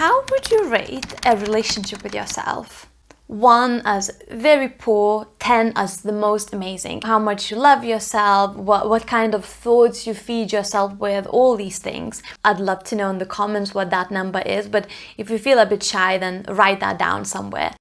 How would you rate a relationship with yourself? 1 as very poor, 10 as the most amazing. How much you love yourself, what kind of thoughts you feed yourself with, all these things. I'd love to know in the comments what that number is, but if you feel a bit shy, then write that down somewhere.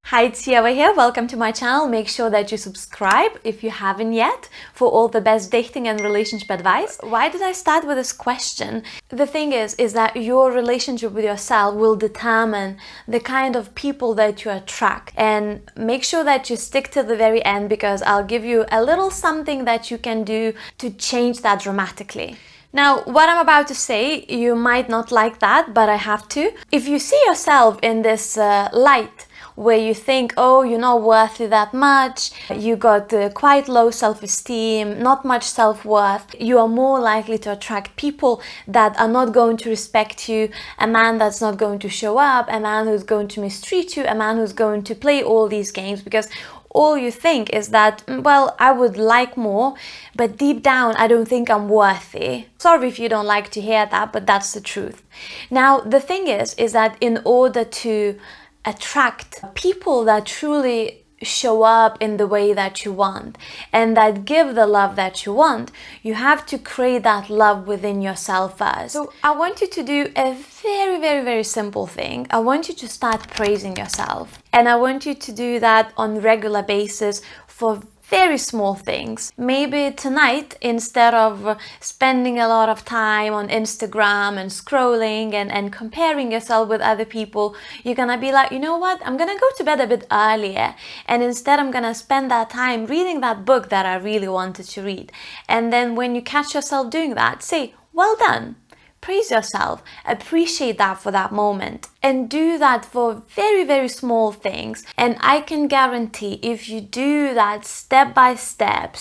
Hi, it's Ieva here. Welcome to my channel. Make sure that you subscribe if you haven't yet for all the best dating and relationship advice. Why did I start with this question? The thing is that your relationship with yourself will determine the kind of people that you attract. And make sure that you stick to the very end, because I'll give you a little something that you can do to change that dramatically. Now, what I'm about to say, you might not like that, but I have to. If you see yourself in this light, where you think, oh, you're not worthy that much, you got quite low self-esteem, not much self-worth, you are more likely to attract people that are not going to respect you, a man that's not going to show up, a man who's going to mistreat you, a man who's going to play all these games, because all you think is that, well, I would like more, but deep down, I don't think I'm worthy. Sorry if you don't like to hear that, but that's the truth. Now, the thing is that in order to attract people that truly show up in the way that you want and that give the love that you want, you have to create that love within yourself first. So I want you to do a very simple thing. I want you to start praising yourself, and I want you to do that on a regular basis for very small things. Maybe tonight, instead of spending a lot of time on Instagram and scrolling and comparing yourself with other people, you're gonna be like, you know what, I'm gonna go to bed a bit earlier, and instead I'm gonna spend that time reading that book that I really wanted to read. And then when you catch yourself doing that, say, well done. Praise yourself, appreciate that for that moment, and do that for very small things. And I can guarantee if you do that step by step,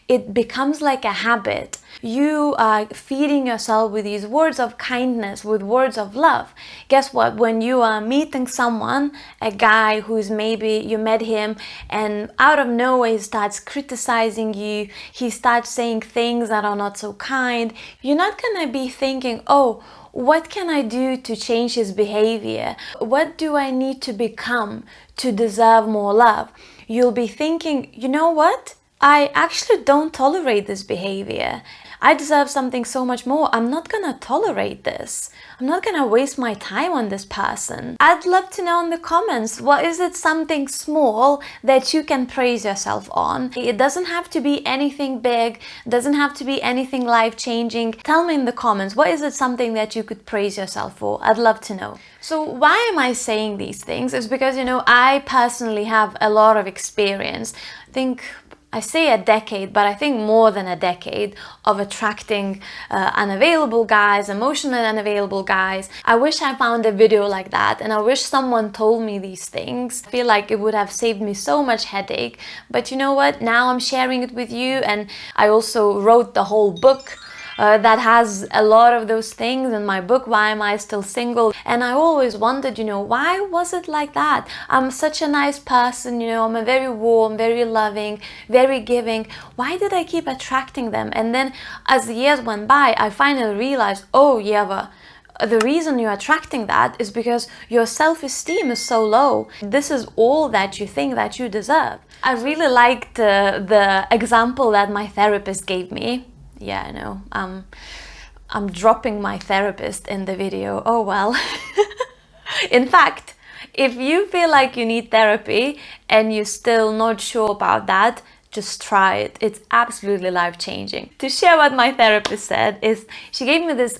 it becomes like a habit. You are feeding yourself with these words of kindness, with words of love. Guess what? When you are meeting someone, a guy who's maybe you met him and out of nowhere he starts criticizing you, he starts saying things that are not so kind, you're not gonna be thinking, oh, what can I do to change his behavior? What do I need to become to deserve more love? You'll be thinking, you know what? I actually don't tolerate this behavior. I deserve something so much more. I'm not gonna tolerate this. I'm not gonna waste my time on this person. I'd love to know in the comments, what is it something small that you can praise yourself on? It doesn't have to be anything big, doesn't have to be anything life-changing. Tell me in the comments, what is it something that you could praise yourself for? I'd love to know. So why am I saying these things? It's because, I personally have a lot of experience. I say a decade, but I think more than a decade of attracting unavailable guys, emotionally unavailable guys. I wish I found a video like that, and I wish someone told me these things. I feel like it would have saved me so much headache. But you know what? Now I'm sharing it with you, and I also wrote the whole book that has a lot of those things in my book, Why Am I Still Single? And I always wondered, why was it like that? I'm such a nice person, I'm a very warm, very loving, very giving. Why did I keep attracting them? And then as the years went by, I finally realized, oh, Ieva, the reason you're attracting that is because your self-esteem is so low. This is all that you think that you deserve. I really liked the example that my therapist gave me. Yeah, I know, I'm dropping my therapist in the video. Oh well. In fact, if you feel like you need therapy and you're still not sure about that, just try it. It's absolutely life-changing. To share what my therapist said is, she gave me this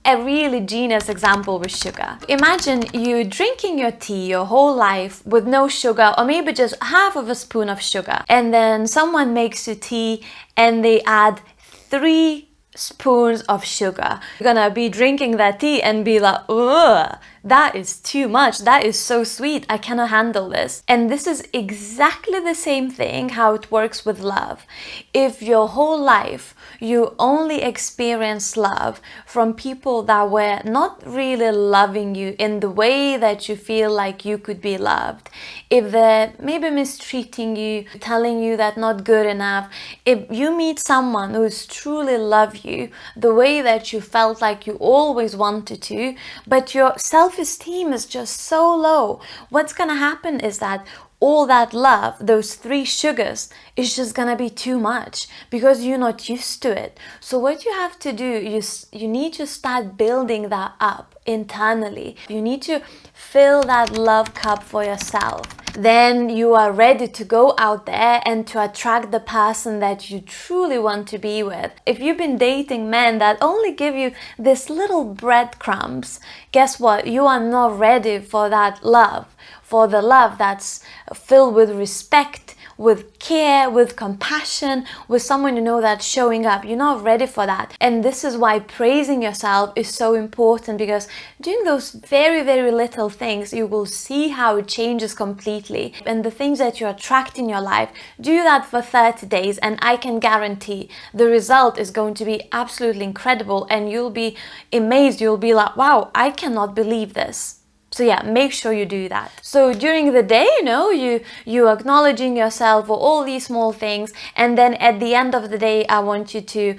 a really genius example with sugar. Imagine you drinking your tea your whole life with no sugar, or maybe just half of a spoon of sugar, and then someone makes you tea and they add 3 spoons of sugar. You're gonna be drinking that tea and be like, ugh, that is too much. That is so sweet. I cannot handle this. And this is exactly the same thing how it works with love. If your whole life you only experience love from people that were not really loving you in the way that you feel like you could be loved, if they're maybe mistreating you, telling you that not good enough, if you meet someone who's truly love you the way that you felt like you always wanted to, but your self-esteem is just so low, what's gonna happen is that all that love, those 3 sugars, is just gonna be too much because you're not used to it. So what you have to do, you need to start building that up internally. You need to fill that love cup for yourself. Then you are ready to go out there and to attract the person that you truly want to be with. If you've been dating men that only give you this little breadcrumbs, guess what? You are not ready for that love, for the love that's filled with respect, with care, with compassion, with someone you know that's showing up. You're not ready for that. And this is why praising yourself is so important, because doing those very, very little things, you will see how it changes completely. And the things that you attract in your life, do that for 30 days and I can guarantee the result is going to be absolutely incredible, and you'll be amazed. You'll be like, wow, I cannot believe this. So yeah, make sure you do that. So during the day, you acknowledging yourself for all these small things, and then at the end of the day, I want you to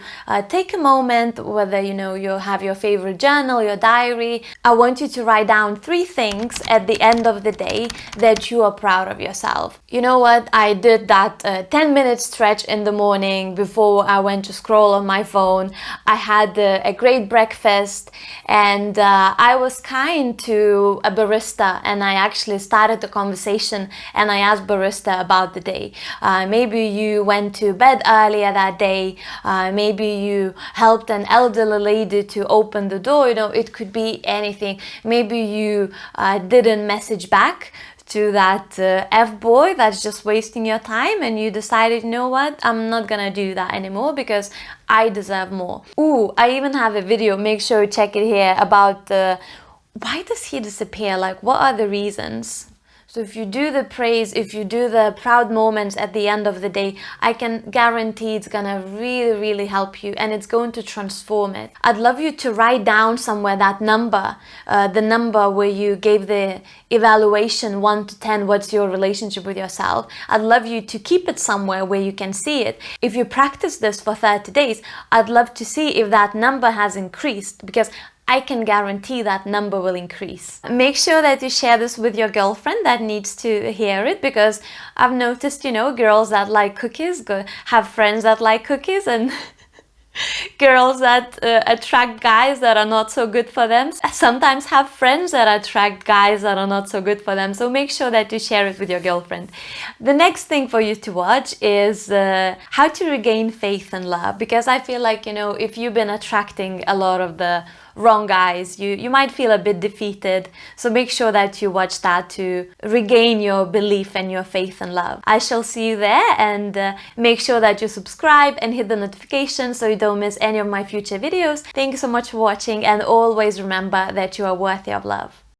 take a moment, whether you have your favorite journal, your diary. I want you to write down 3 things at the end of the day that you are proud of yourself. You know what? I did that 10-minute stretch in the morning before I went to scroll on my phone. I had a great breakfast, and I was kind to a barista, and I actually started the conversation and I asked barista about the day. Maybe you went to bed earlier that day, maybe you helped an elderly lady to open the door, it could be anything. Maybe you didn't message back to that F-boy that's just wasting your time, and you decided, you know what, I'm not gonna do that anymore because I deserve more. Ooh, I even have a video, make sure you check it here, about why does he disappear? Like, what are the reasons? So if you do the praise, if you do the proud moments at the end of the day, I can guarantee it's gonna really, really help you, and it's going to transform it. I'd love you to write down somewhere that number, the number where you gave the evaluation 1 to 10, what's your relationship with yourself. I'd love you to keep it somewhere where you can see it. If you practice this for 30 days, I'd love to see if that number has increased, because I can guarantee that number will increase. Make sure that you share this with your girlfriend that needs to hear it, because I've noticed, girls that like cookies have friends that like cookies, and girls that attract guys that are not so good for them sometimes have friends that attract guys that are not so good for them. So make sure that you share it with your girlfriend. The next thing for you to watch is how to regain faith and love, because I feel like, if you've been attracting a lot of the wrong guys, you might feel a bit defeated. So make sure that you watch that to regain your belief and your faith and love. I shall see you there, and make sure that you subscribe and hit the notification so you don't miss any of my future videos. Thank you so much for watching, and always remember that you are worthy of love.